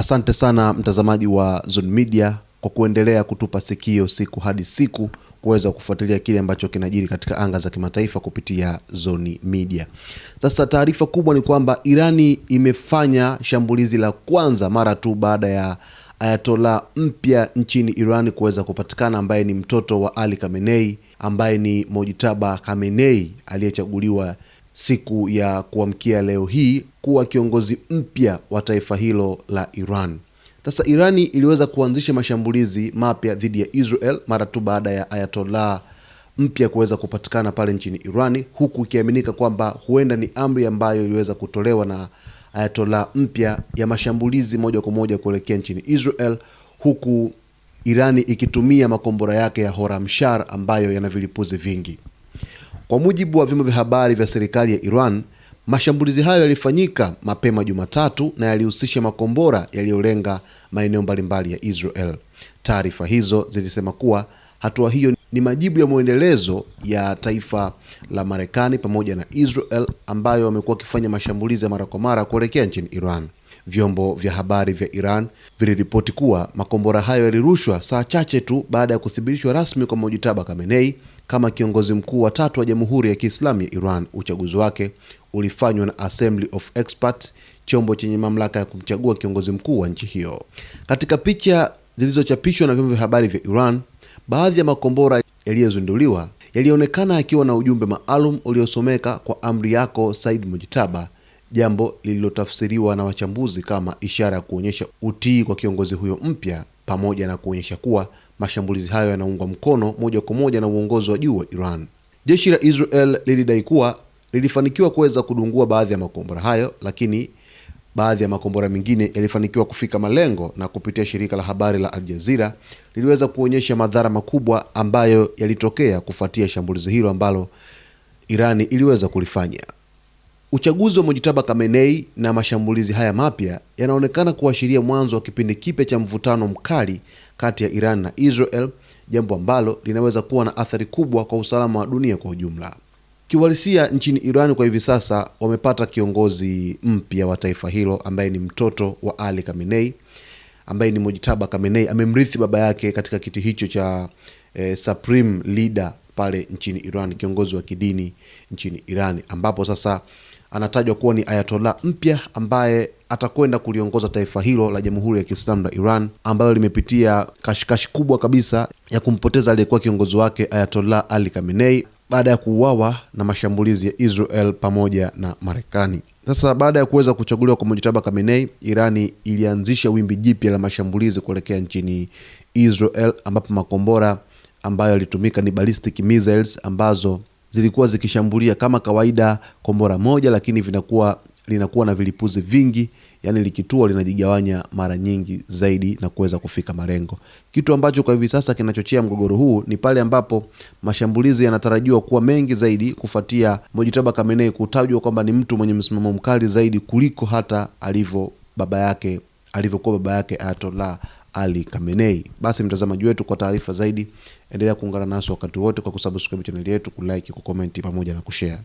Asante sana mtazamaji wa Zone Media kwa kuendelea kutupa sikio siku hadi siku kuweza kufuatilia kile ambacho kinajiri katika anga za kimataifa kupitia Zone Media. Sasa taarifa kubwa ni kwamba Irani imefanya shambulizi la kwanza mara tu baada ya Ayatollah mpya nchini Iran kuweza kupatikana, ambaye ni mtoto wa Ali Khamenei, ambaye ni Mojtaba Khamenei aliyechaguliwa siku ya kuamkia leo hii kuwa kiongozi mpya wa taifa hilo la Iran. Sasa Irani iliweza kuanzisha mashambulizi mapya dhidi ya Israel mara tu baada ya Ayatollah mpya kuweza kupatikana pale nchini Irani, huku ikiaminika kwamba huenda ni amri ambayo iliweza kutolewa na Ayatollah mpya ya mashambulizi moja kwa moja kuelekea nchini Israel, huku Irani ikitumia makombora yake ya Horamshar ambayo yana vilipuzi vingi. Kwa mujibu wa vyombo vya habari vya serikali ya Iran, mashambulizi hayo yalifanyika mapema Jumatatu na yalihusisha makombora yaliyolenga maeneo mbalimbali ya Israel. Taarifa hizo zilisema kuwa hatua hiyo ni majibu ya muendelezo ya taifa la Marekani pamoja na Israel ambayo wamekuwa wakifanya mashambulizi ya mara kwa mara kuelekea nchini Iran. Vyombo vya habari vya Iran viliripoti kuwa makombora hayo yalirushwa saa chache tu baada ya kuthibitishwa rasmi kwa Mojtaba Khamenei kama kiongozi mkuu wa tatu wa Jamhuri ya Kiislamu ya Iran. Uchaguzi wake ulifanywa na Assembly of Experts, chombo chenye mamlaka ya kumchagua kiongozi mkuu wa nchi hiyo. Katika picha zilizochapishwa na vyombo vya habari vya Iran, baadhi ya makombora yaliyozinduliwa yalionekana yakiwa na ujumbe maalum uliosomeka kwa amri yako Said Mojtaba, jambo lililotafsiriwa na wachambuzi kama ishara ya kuonyesha utii kwa kiongozi huyo mpya, pamoja na kuonyesha kuwa mashambulizi hayo yanaungwa mkono moja kwa moja na uongozi wa juu wa Iran. Jeshi la Israel lilidai kuwa lilifanikiwa kuweza kudungua baadhi ya makombora hayo, lakini baadhi ya makombora mengine yalifanikiwa kufika malengo, na kupitia shirika la habari la Al Jazeera liliweza kuonyesha madhara makubwa ambayo yalitokea kufuatia shambulizi hilo ambalo Irani iliweza kulifanya. Uchaguzi wa Mojtaba Khamenei na mashambulizi haya mapya yanaonekana kuashiria mwanzo wa kipindi kipya cha mvutano mkali kati ya Iran na Israel, jambo ambalo linaweza kuwa na athari kubwa kwa usalama wa dunia kwa ujumla. Kiuhalisia, nchini Iran kwa hivi sasa wamepata kiongozi mpya wa taifa hilo ambaye ni mtoto wa Ali Khamenei, ambaye ni Mojtaba Khamenei. Amemrithi baba yake katika kiti hicho cha supreme leader pale nchini Iran, kiongozi wa kidini nchini Iran, ambapo sasa anatajwa kuwa ni Ayatollah mpya ambaye atakwenda kuliongoza taifa hilo la Jamhuri ya Kiislamu la Iran, ambayo limepitia kashikashi kubwa kabisa ya kumpoteza aliyekuwa kiongozi wake Ayatollah Ali Khamenei baada ya kuuawa na mashambulizi ya Israel pamoja na Marekani. Sasa baada ya kuweza kuchaguliwa kwa Mojtaba Khamenei, Irani ilianzisha wimbi jipya la mashambulizi kuelekea nchini Israel, ambapo makombora ambayo yalitumika ni ballistic missiles ambazo zilikuwa zikishambulia kama kawaida kombora moja, lakini linakuwa na vilipuzi vingi, yani likitua linajigawanya mara nyingi zaidi na kuweza kufika malengo. Kitu ambacho kwa hivi sasa kinachochea mgogoro huu ni pale ambapo mashambulizi yanatarajiwa kuwa mengi zaidi kufuatia Mojtaba Khamenei kutajwa kwamba ni mtu mwenye msimamo mkali zaidi kuliko hata alivyokuwa baba yake Ayatollah Ali Khamenei. Basi mtazamaji wetu, kwa taarifa zaidi endelea kuungana nasi wakati wote kwa kusubscribe channel yetu, kulike, kucomment pamoja na kushare.